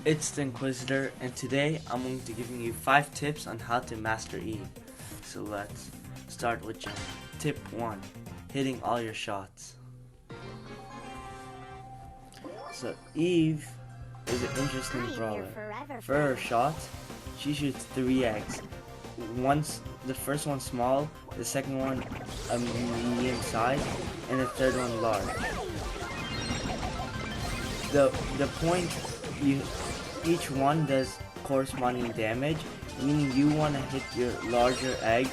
It's the Inquisitor, and today I'm going to be giving you 5 tips on how to master Eve. So let's start with tip 1, hitting all your shots. So Eve is an interesting brawler. For her shots, she shoots 3 eggs. The first one small, the second one a medium size, and the third one large. The point each one does corresponding damage, meaning you want to hit your larger egg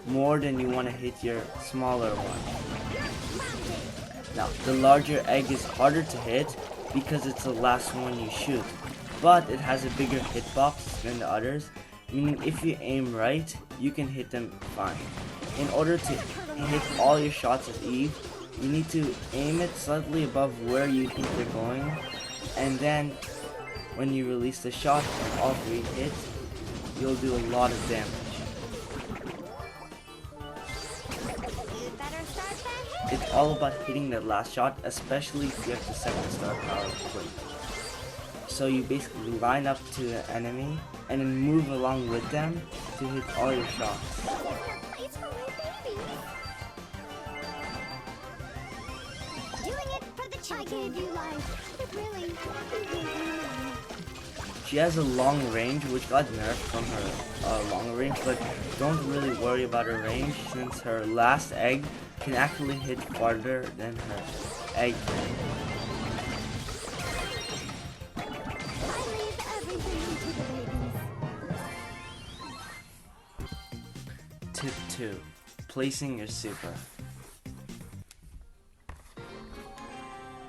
more than you want to hit your smaller one. Now, the larger egg is harder to hit because it's the last one you shoot, but it has a bigger hitbox than the others, meaning if you aim right, you can hit them fine. In order to hit all your shots as Eve, you need to aim it slightly above where you think they're going, and then when you release the shot and all 3 hits, you'll do a lot of damage. It's all about hitting that last shot, especially if you have the 2nd star power quick. So you basically line up to the enemy and then move along with them to hit all your shots. She has a long range, which got nerfed from her long range, but don't really worry about her range since her last egg can actually hit farther than her egg can. Tip 2. Placing your super.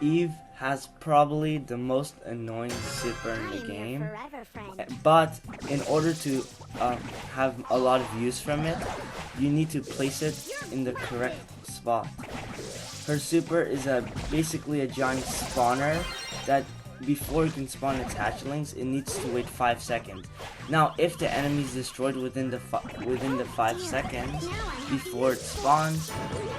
Eve has probably the most annoying super in the game, but in order to have a lot of use from it, you need to place it in the correct spot. Her super is basically a giant spawner that before it can spawn its hatchlings, it needs to wait 5 seconds. Now, if the enemy is destroyed within the 5 seconds before it spawns,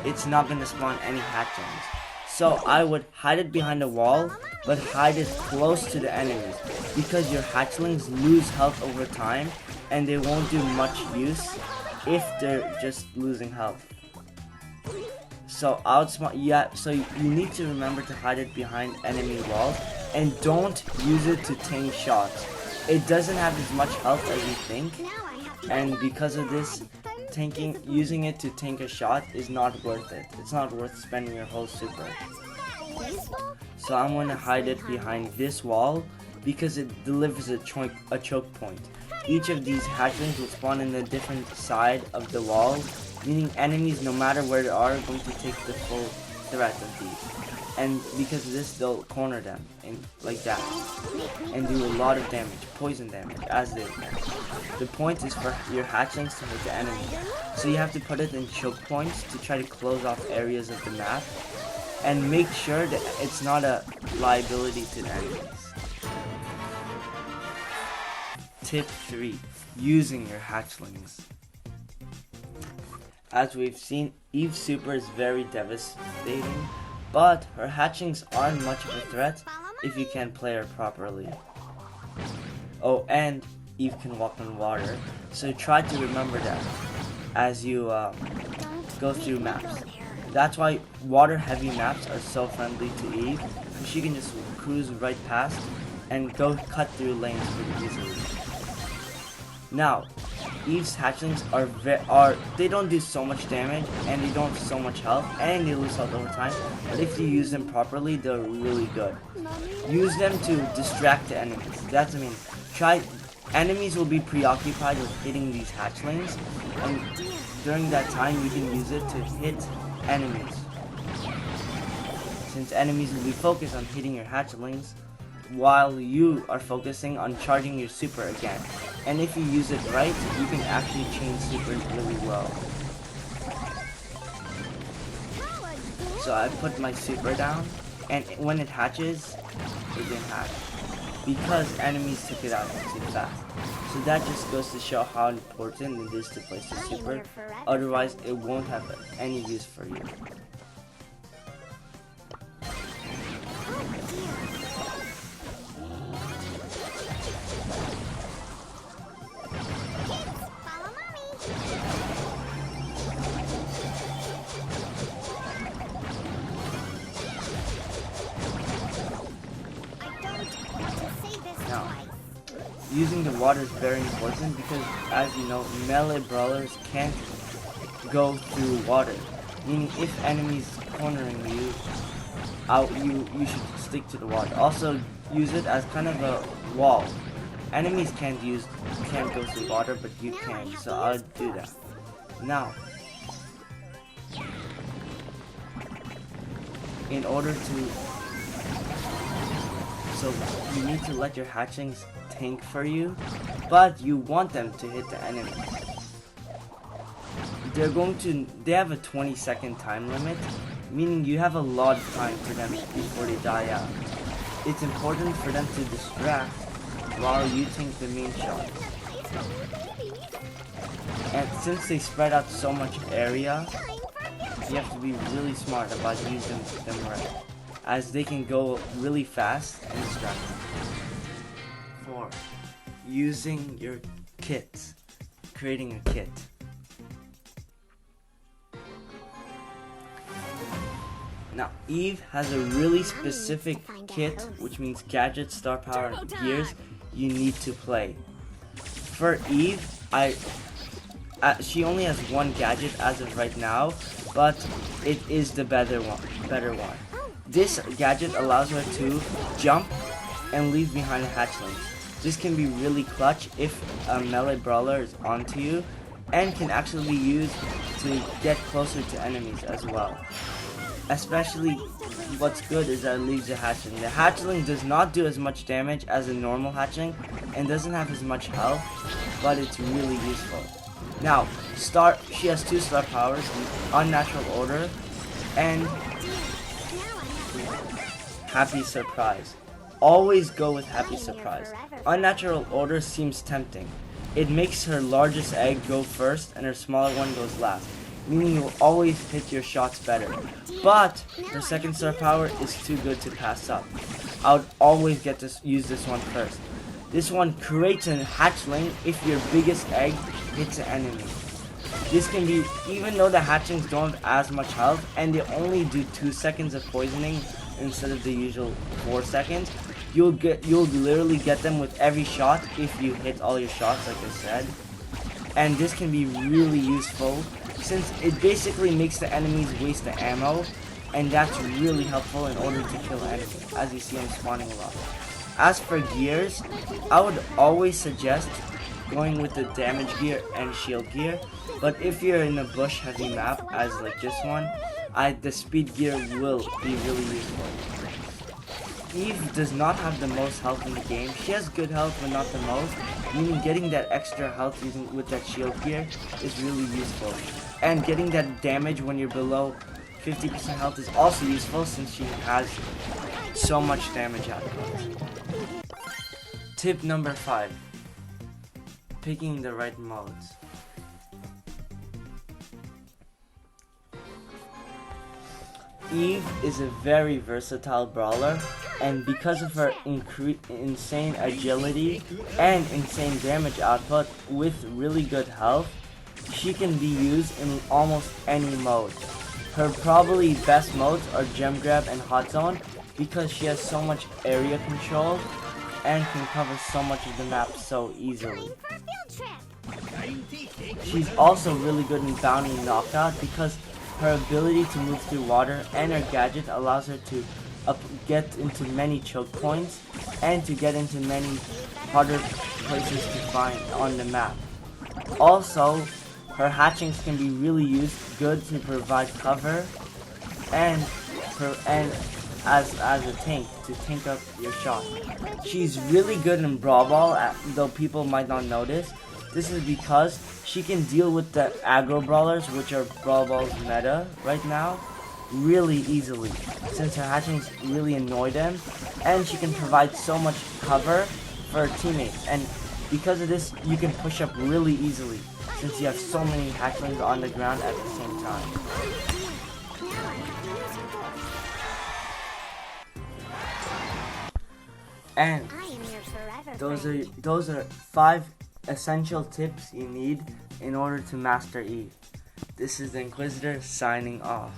it's not going to spawn any hatchlings. So I would hide it behind a wall, but hide it close to the enemies, because your hatchlings lose health over time, and they won't do much use if they're just losing health. So so you need to remember to hide it behind enemy walls, and don't use it to tank shots. It doesn't have as much health as you think, and because of this, using it to tank a shot is not worth it. It's not worth spending your whole super. So I'm going to hide it behind this wall because it delivers a choke point. Each of these hatchlings will spawn in a different side of the wall, meaning enemies, no matter where they are going to take the full threat of these. And because of this, they'll corner them like that and do a lot of damage, poison damage, as they can. The point is for your hatchlings to hit the enemy, so you have to put it in choke points to try to close off areas of the map and make sure that it's not a liability to the enemies. Tip 3. Using your hatchlings. As we've seen, Eve's super is very devastating, but her hatchlings aren't much of a threat if you can play her properly. Oh, and Eve can walk on water, so try to remember that as you go through maps. That's why water heavy maps are so friendly to Eve, because she can just cruise right past and cut through lanes pretty easily. Now, Eve's hatchlings they don't do so much damage, and they don't have so much health, and they lose health over time, but if you use them properly, they're really good. Use them to distract the enemies. Enemies will be preoccupied with hitting these hatchlings, and during that time you can use it to hit enemies. Since enemies will be focused on hitting your hatchlings, while you are focusing on charging your super again. And if you use it right, you can actually chain supers really well. So I put my super down, and when it hatches, it didn't hatch, because enemies took it out too fast. So that just goes to show how important it is to place the super, otherwise it won't have any use for you. Now, using the water is very important because, as you know, melee brawlers can't go through water. Meaning, if enemies cornering you, you should stick to the water. Also, use it as kind of a wall. Enemies can't go through water, but you can. So I'll do that. Now, in order to, so you need to let your hatchlings tank for you, but you want them to hit the enemy. They have a 20-second time limit, meaning you have a lot of time for them before they die out. It's important for them to distract while you tank the main shots. And since they spread out so much area, you have to be really smart about using them right, as they can go really fast and distract them. 4. Using your kit. Creating a kit. Now, Eve has a really specific kit, which means gadgets, star power, and gears you need to play. For Eve, she only has one gadget as of right now, but it is the better one. This gadget allows her to jump and leave behind a hatchling. This can be really clutch if a melee brawler is onto you, and can actually be used to get closer to enemies as well. Especially, what's good is that it leaves a hatchling. The hatchling does not do as much damage as a normal hatchling and doesn't have as much health, but it's really useful. Now, she has 2 star powers, Unnatural Order and Happy Surprise. Always go with Happy Surprise. Unnatural Order seems tempting. It makes her largest egg go first and her smaller one goes last, meaning you'll always hit your shots better. But her 2nd star power is too good to pass up. I would always use this one first. This one creates a hatchling if your biggest egg hits an enemy. This can be, even though the hatchlings don't have as much health and they only do 2 seconds of poisoning instead of the usual 4 seconds, you'll literally get them with every shot if you hit all your shots, like I said. And this can be really useful since it basically makes the enemies waste the ammo, and that's really helpful in order to kill enemies. As you see, I'm spawning a lot. As for gears, I would always suggest going with the damage gear and shield gear, but if you're in a bush heavy map, as like this one, the speed gear will be really useful. Eve does not have the most health in the game. She has good health, but not the most, meaning getting that extra health with that shield gear is really useful. And getting that damage when you're below 50% health is also useful since she has so much damage output. Tip number 5. Picking the right modes. Eve is a very versatile brawler, and because of her insane agility and insane damage output with really good health, she can be used in almost any mode. Her probably best modes are Gem Grab and Hot Zone because she has so much area control and can cover so much of the map so easily. She's also really good in Bounty and Knockout because her ability to move through water and her gadget allows her to get into many choke points and to get into many harder places to find on the map. Also, her hatchings can be really good to provide cover and as a tank, to tank up your shot. She's really good in Brawl Ball, though people might not notice. This is because she can deal with the aggro brawlers, which are Brawl Ball's meta right now, really easily, since her hatchlings really annoy them, and she can provide so much cover for her teammates, and because of this, you can push up really easily, since you have so many hatchlings on the ground at the same time. And those are 5 essential tips you need in order to master Eve. This is the Inquisitor signing off.